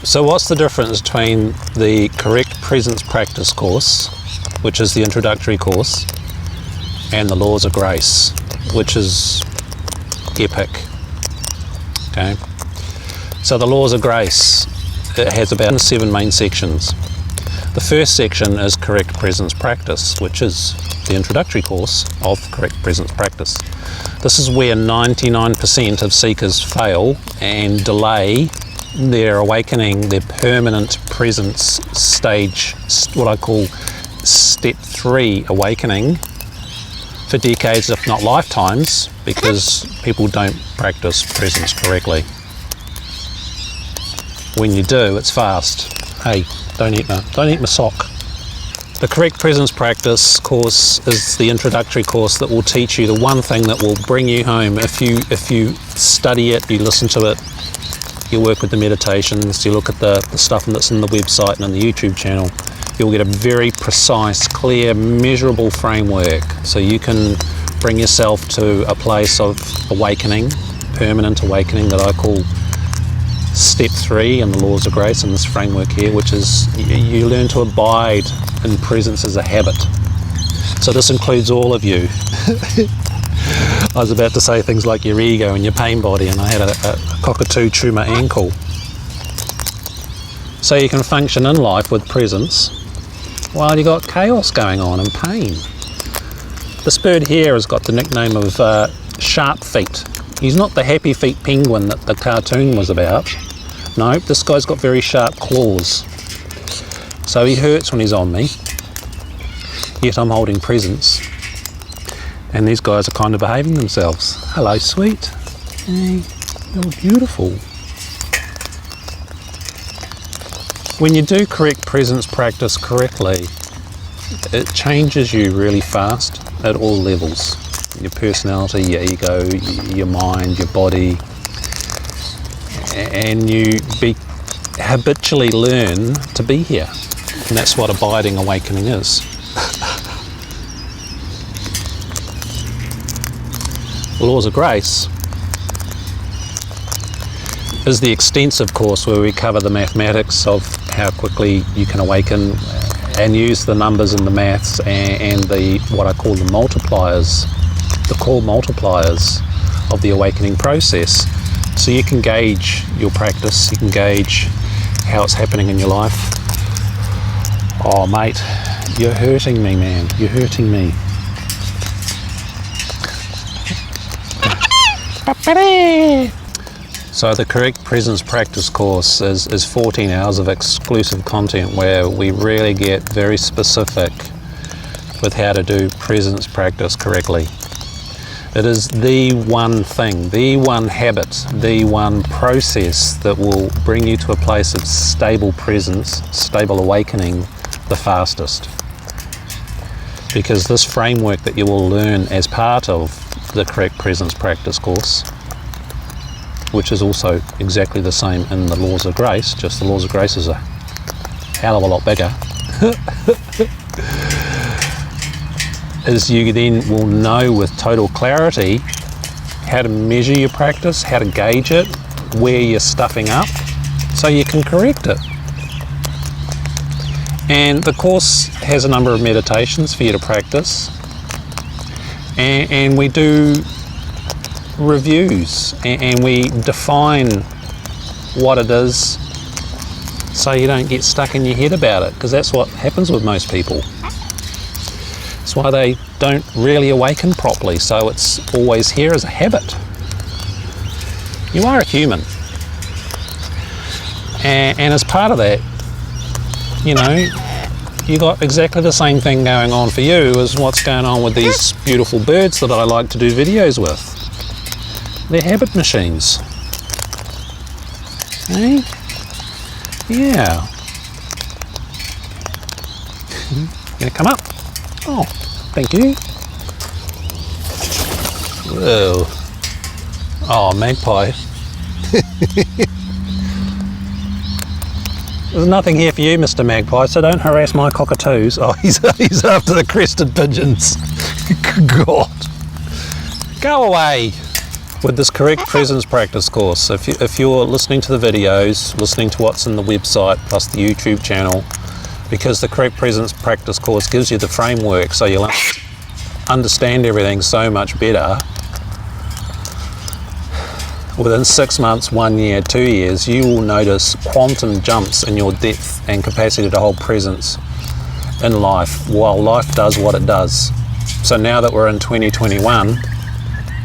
So what's the difference between the correct presence practice course, which is the introductory course, and the laws of grace, which is epic? Okay. So the laws of grace, it has about 7 main sections. The first section is correct presence practice, which is the introductory course of correct presence practice. This is where 99% of seekers fail and delay their awakening, their permanent presence stage, what I call step 3 awakening, for decades, if not lifetimes, because people don't practice presence correctly. When you do, it's fast. Hey, don't eat my sock. The correct presence practice course is the introductory course that will teach you the one thing that will bring you home. If you study it, you listen to it, you work with the meditations, you look at the stuff that's in the website and in the YouTube channel, you'll get a very precise, clear, measurable framework, so you can bring yourself to a place of awakening, permanent awakening, that I call step 3 in the laws of grace in this framework here, which is you learn to abide in presence as a habit. So this includes all of you. I was about to say things like your ego and your pain body, and I had a cockatoo chew my ankle. So you can function in life with presence while you got chaos going on and pain. This bird here has got the nickname of Sharp Feet. He's not the Happy Feet penguin that the cartoon was about. No, this guy's got very sharp claws. So he hurts when he's on me, yet I'm holding presence. And these guys are kind of behaving themselves. Hello, sweet. Hey, you're beautiful. When you do correct presence practice correctly, it changes you really fast at all levels. Your personality, your ego, your mind, your body, and you habitually learn to be here. And that's what abiding awakening is. Laws of Grace is the extensive course where we cover the mathematics of how quickly you can awaken and use the numbers and the maths and the what I call the multipliers, the core multipliers of the awakening process. So you can gauge your practice, you can gauge how it's happening in your life. Oh mate, you're hurting me, man, you're hurting me. So the correct presence practice course is 14 hours of exclusive content where we really get very specific with how to do presence practice correctly. It is the one thing, the one habit, the one process that will bring you to a place of stable presence, stable awakening the fastest. Because this framework that you will learn as part of the correct presence practice course, which is also exactly the same in the laws of grace, just the laws of grace is a hell of a lot bigger, is you then will know with total clarity how to measure your practice, how to gauge it, where you're stuffing up, so you can correct it. And the course has a number of meditations for you to practice, and we do reviews and we define what it is so you don't get stuck in your head about it, because that's what happens with most people. That's why they don't really awaken properly, so it's always here as a habit. You are a human, and as part of that, you know, you got exactly the same thing going on for you as what's going on with these beautiful birds that I like to do videos with. They're habit machines. Hey? Yeah. Gonna come up? Oh, thank you. Whoa. Oh, magpie. There's nothing here for you, Mr. Magpie, so don't harass my cockatoos. Oh, he's after the crested pigeons. God. Go away. With this correct presence practice course, if you're listening to the videos, listening to what's in the website plus the YouTube channel, because the correct presence practice course gives you the framework so you'll understand everything so much better, within 6 months, 1 year, 2 years, you will notice quantum jumps in your depth and capacity to hold presence in life while life does what it does. So now that we're in 2021,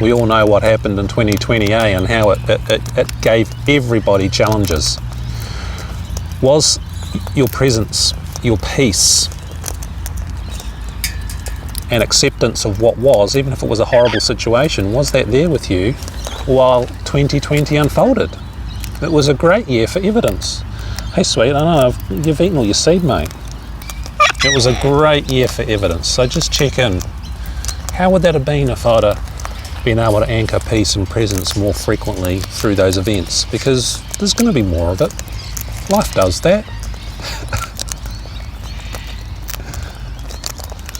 we all know what happened in 2020 and how it gave everybody challenges. Was your presence, your peace, and acceptance of what was, even if it was a horrible situation, was that there with you while 2020 unfolded? It was a great year for evidence. Hey sweet, I know you've eaten all your seed, mate. It was a great year for evidence, so just check in. How would that have been if I'd have been able to anchor peace and presence more frequently through those events? Because there's going to be more of it. Life does that.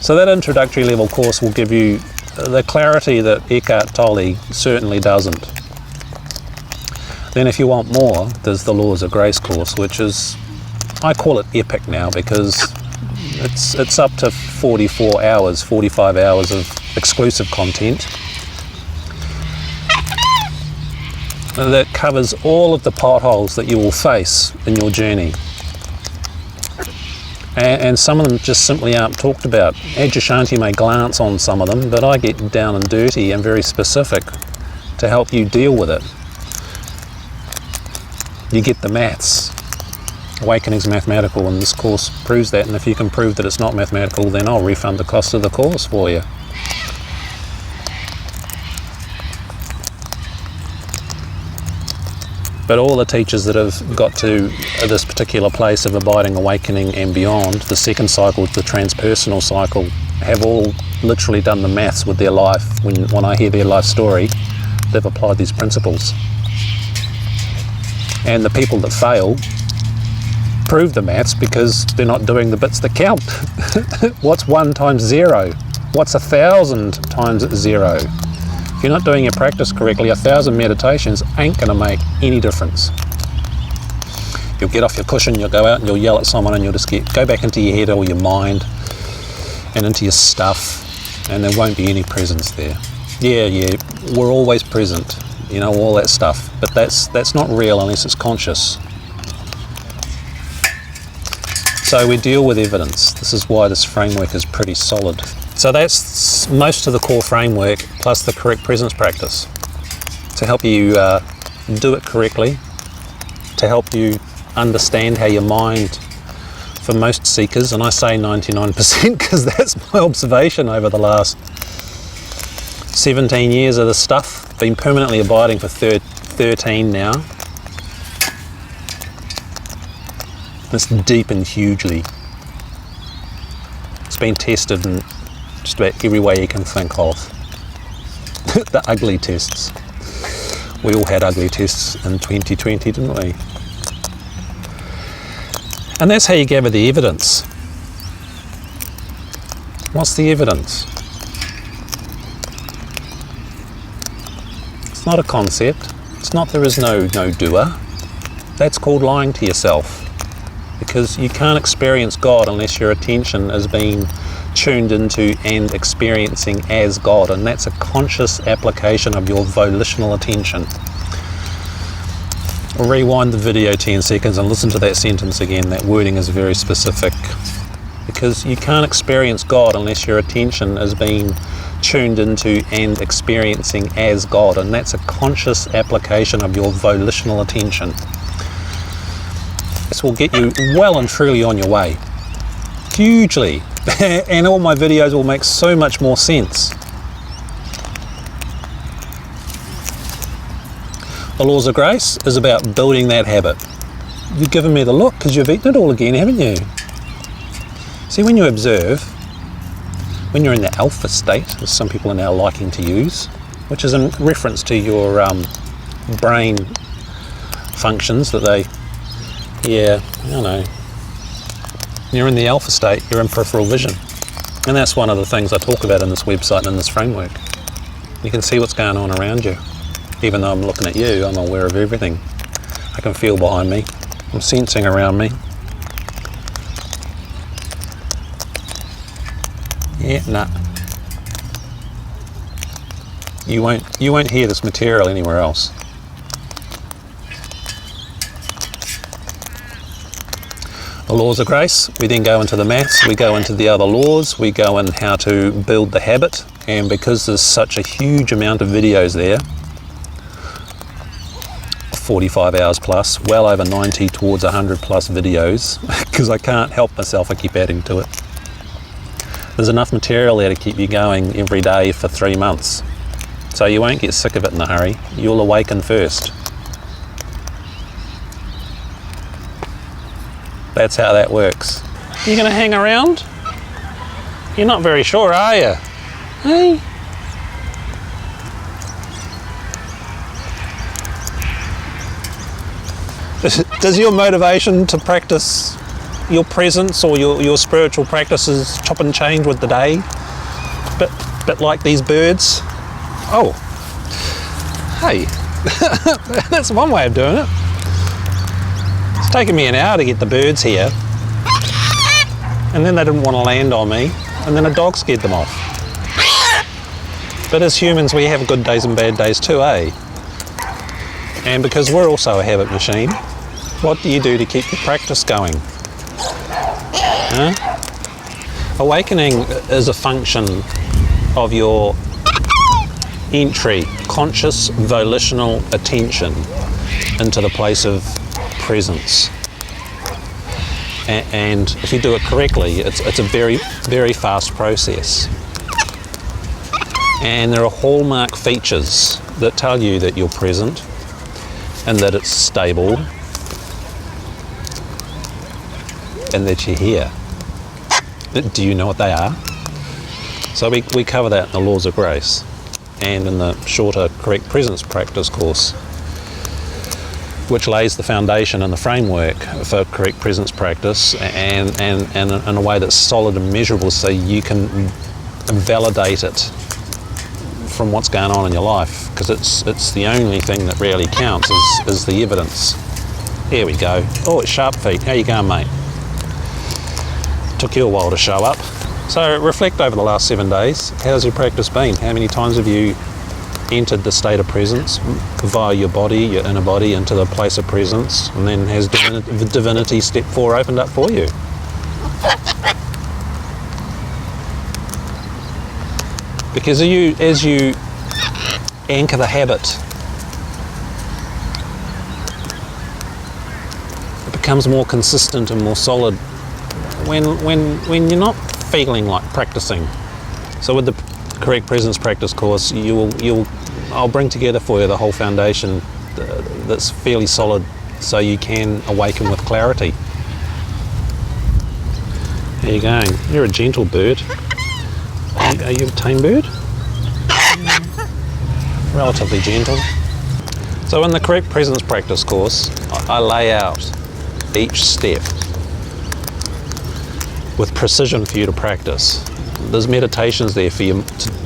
So that introductory level course will give you the clarity that Eckhart Tolle certainly doesn't. Then if you want more, there's the Laws of Grace course, which is, I call it epic now because it's up to 44 hours, 45 hours of exclusive content that covers all of the potholes that you will face in your journey. And some of them just simply aren't talked about. Adyashanti may glance on some of them, but I get down and dirty and very specific to help you deal with it. You get the maths. Awakening's mathematical, and this course proves that, and if you can prove that it's not mathematical, then I'll refund the cost of the course for you. But all the teachers that have got to this particular place of abiding, awakening and beyond, the second cycle, the transpersonal cycle, have all literally done the maths with their life. When I hear their life story, they've applied these principles. And the people that fail prove the maths because they're not doing the bits that count. What's 1 times 0? What's 1,000 times 0? If you're not doing your practice correctly, 1,000 meditations ain't going to make any difference. You'll get off your cushion, you'll go out and you'll yell at someone and you'll just go back into your head or your mind and into your stuff, and there won't be any presence there. Yeah, we're always present, you know, all that stuff, but that's not real unless it's conscious. So we deal with evidence. This is why this framework is pretty solid. So that's most of the core framework plus the correct presence practice to help you do it correctly, to help you understand how your mind, for most seekers, and I say 99% because that's my observation over the last 17 years of this stuff, been permanently abiding for 13 now. It's deepened hugely. It's been tested in just about every way you can think of. The ugly tests. We all had ugly tests in 2020, didn't we? And that's how you gather the evidence. What's the evidence? It's not a concept. It's not there is no doer. That's called lying to yourself. Because you can't experience God unless your attention is being tuned into and experiencing as God, and that's a conscious application of your volitional attention. Rewind the video 10 seconds and listen to that sentence again. That wording is very specific. Because you can't experience God unless your attention is being tuned into and experiencing as God, and that's a conscious application of your volitional attention. This will get you well and truly on your way. Hugely. And all my videos will make so much more sense. The Laws of Grace is about building that habit. You've given me the look because you've eaten it all again, haven't you? See, when you observe, when you're in the alpha state, as some people are now liking to use, which is in reference to your brain functions that they, yeah, I don't know. You're in the alpha state, you're in peripheral vision. And that's one of the things I talk about in this website and in this framework. You can see what's going on around you. Even though I'm looking at you, I'm aware of everything. I can feel behind me. I'm sensing around me. Yeah, nah. You won't hear this material anywhere else. The laws of grace, we then go into the maths, we go into the other laws, we go in how to build the habit, and because there's such a huge amount of videos there, 45 hours plus, well over 90 towards 100 plus videos, because I can't help myself, I keep adding to it. There's enough material there to keep you going every day for 3 months. So you won't get sick of it in a hurry, you'll awaken first. That's how that works. You gonna hang around? You're not very sure, are you? Hey? Does your motivation to practice your presence or your spiritual practices chop and change with the day? But like these birds? Oh, hey, that's one way of doing it. It's taken me an hour to get the birds here, and then they didn't want to land on me, and then a dog scared them off. But as humans, we have good days and bad days too, eh? And because we're also a habit machine, what do you do to keep your practice going? Huh? Awakening is a function of your entry, conscious volitional attention into the place of presence. And if you do it correctly, it's a very, very fast process. And there are hallmark features that tell you that you're present and that it's stable and that you're here. Do you know what they are? So we cover that in the laws of grace and in the shorter correct presence practice course, which lays the foundation and the framework for correct presence practice and in a way that's solid and measurable so you can validate it from what's going on in your life, because it's the only thing that really counts is the evidence. There we go. Oh, it's Sharp Feet. How you going, mate? Took you a while to show up. So reflect over the last 7 days. How's your practice been? How many times have you entered the state of presence via your body, your inner body, into the place of presence, and then has divinity step 4 opened up for you? Because as you anchor the habit, it becomes more consistent and more solid when you're not feeling like practicing. So with the correct presence practice course, I'll bring together for you the whole foundation that's fairly solid so you can awaken with clarity. How you going? You're a gentle bird. Are you a tame bird? Relatively gentle. So in the correct presence practice course, I lay out each step with precision for you to practice. There's meditations there for you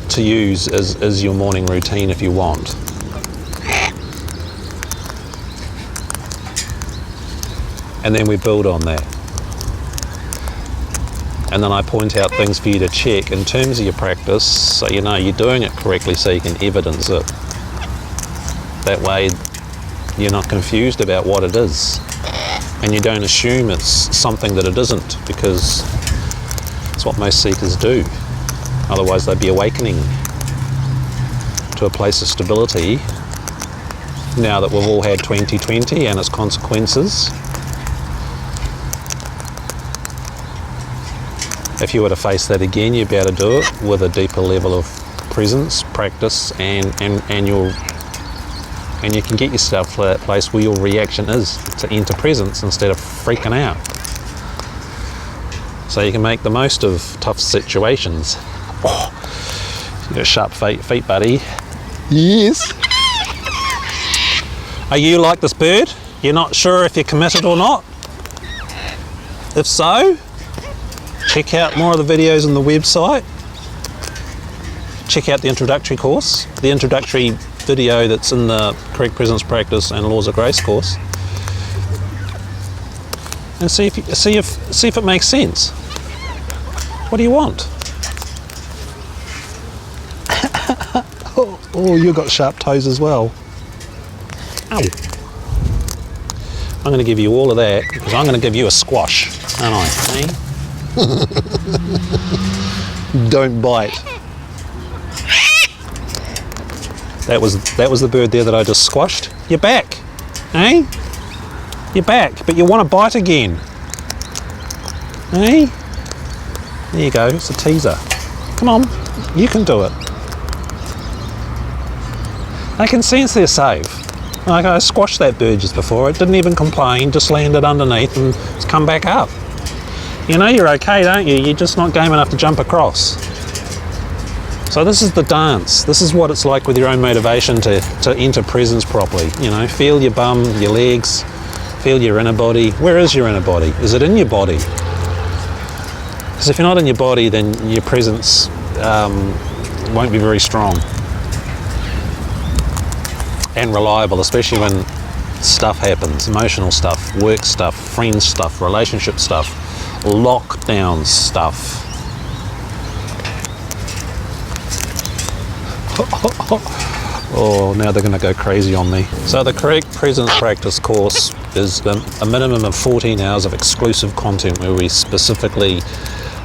to use as your morning routine if you want. And then we build on that. And then I point out things for you to check in terms of your practice so you know you're doing it correctly so you can evidence it. That way you're not confused about what it is. And you don't assume it's something that it isn't, because it's what most seekers do. Otherwise they'd be awakening to a place of stability now that we've all had 2020 and its consequences. If you were to face that again, you'd be able to do it with a deeper level of presence, practice, and you can get yourself to that place where your reaction is to enter presence instead of freaking out. So you can make the most of tough situations. Oh, you got sharp feet, buddy. Yes. Are you like this bird? You're not sure if you're committed or not? If so, check out more of the videos on the website. Check out the introductory course. The introductory video that's in the Correct Presence Practice and Laws of Grace course, and see if it makes sense. What do you want? Oh, you got sharp toes as well. Ow. I'm going to give you all of that because I'm going to give you a squash, aren't I? Eh? Don't bite. That was the bird there that I just squashed. You're back, eh? You're back, but you want to bite again, eh? There you go. It's a teaser. Come on, you can do it. I can sense they're safe. Like, I squashed that bird just before. It didn't even complain, just landed underneath and it's come back up. You know you're okay, don't you? You're just not game enough to jump across. So this is the dance. This is what it's like with your own motivation to enter presence properly. You know, feel your bum, your legs, feel your inner body. Where is your inner body? Is it in your body? Because if you're not in your body, then your presence won't be very strong and reliable, especially when stuff happens, emotional stuff, work stuff, friends stuff, relationship stuff, lockdown stuff. Oh, now they're going to go crazy on me. So the Correct Presence Practice course is a minimum of 14 hours of exclusive content where we specifically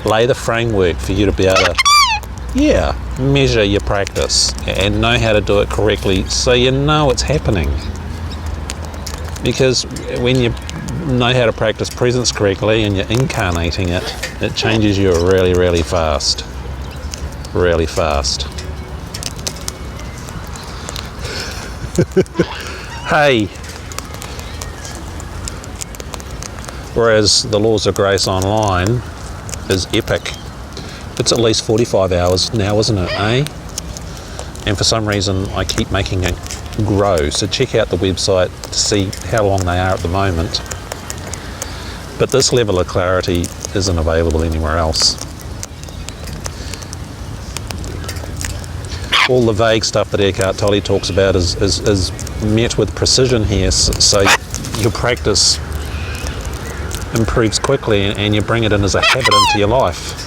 lay the framework for you to be able to measure your practice and know how to do it correctly so you know it's happening. Because when you know how to practice presence correctly and you're incarnating it, it changes you really, really fast. Really fast. Hey. Whereas the Laws of Grace online is epic. It's at least 45 hours now, isn't it, eh? And for some reason, I keep making it grow. So check out the website to see how long they are at the moment. But this level of clarity isn't available anywhere else. All the vague stuff that Eckhart Tolle talks about is met with precision here, so your practice improves quickly and you bring it in as a habit into your life.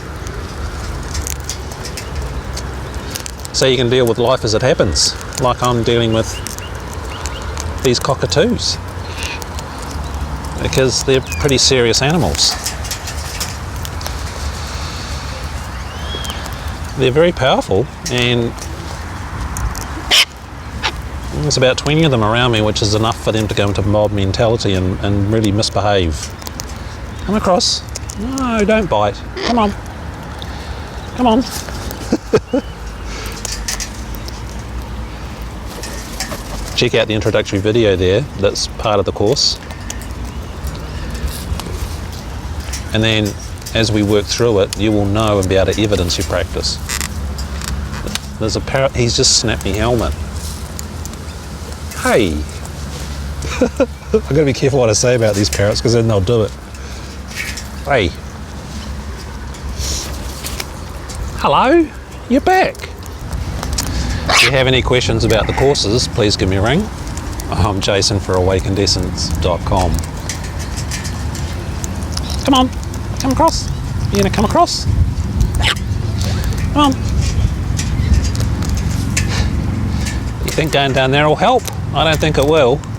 So you can deal with life as it happens, like I'm dealing with these cockatoos, because they're pretty serious animals. They're very powerful, and there's about 20 of them around me, which is enough for them to go into mob mentality and really misbehave. Come across. No, don't bite. Come on. Come on. Check out the introductory video there, that's part of the course. And then as we work through it, you will know and be able to evidence your practice. There's a parrot, he's just snapped me helmet. Hey! I've got to be careful what I say about these parrots because then they'll do it. Hey! Hello! You're back! If you have any questions about the courses, please give me a ring. I'm Jason for AwakenedEssence.com. Come on, come across. You gonna come across? Come on. You think going down there will help? I don't think it will.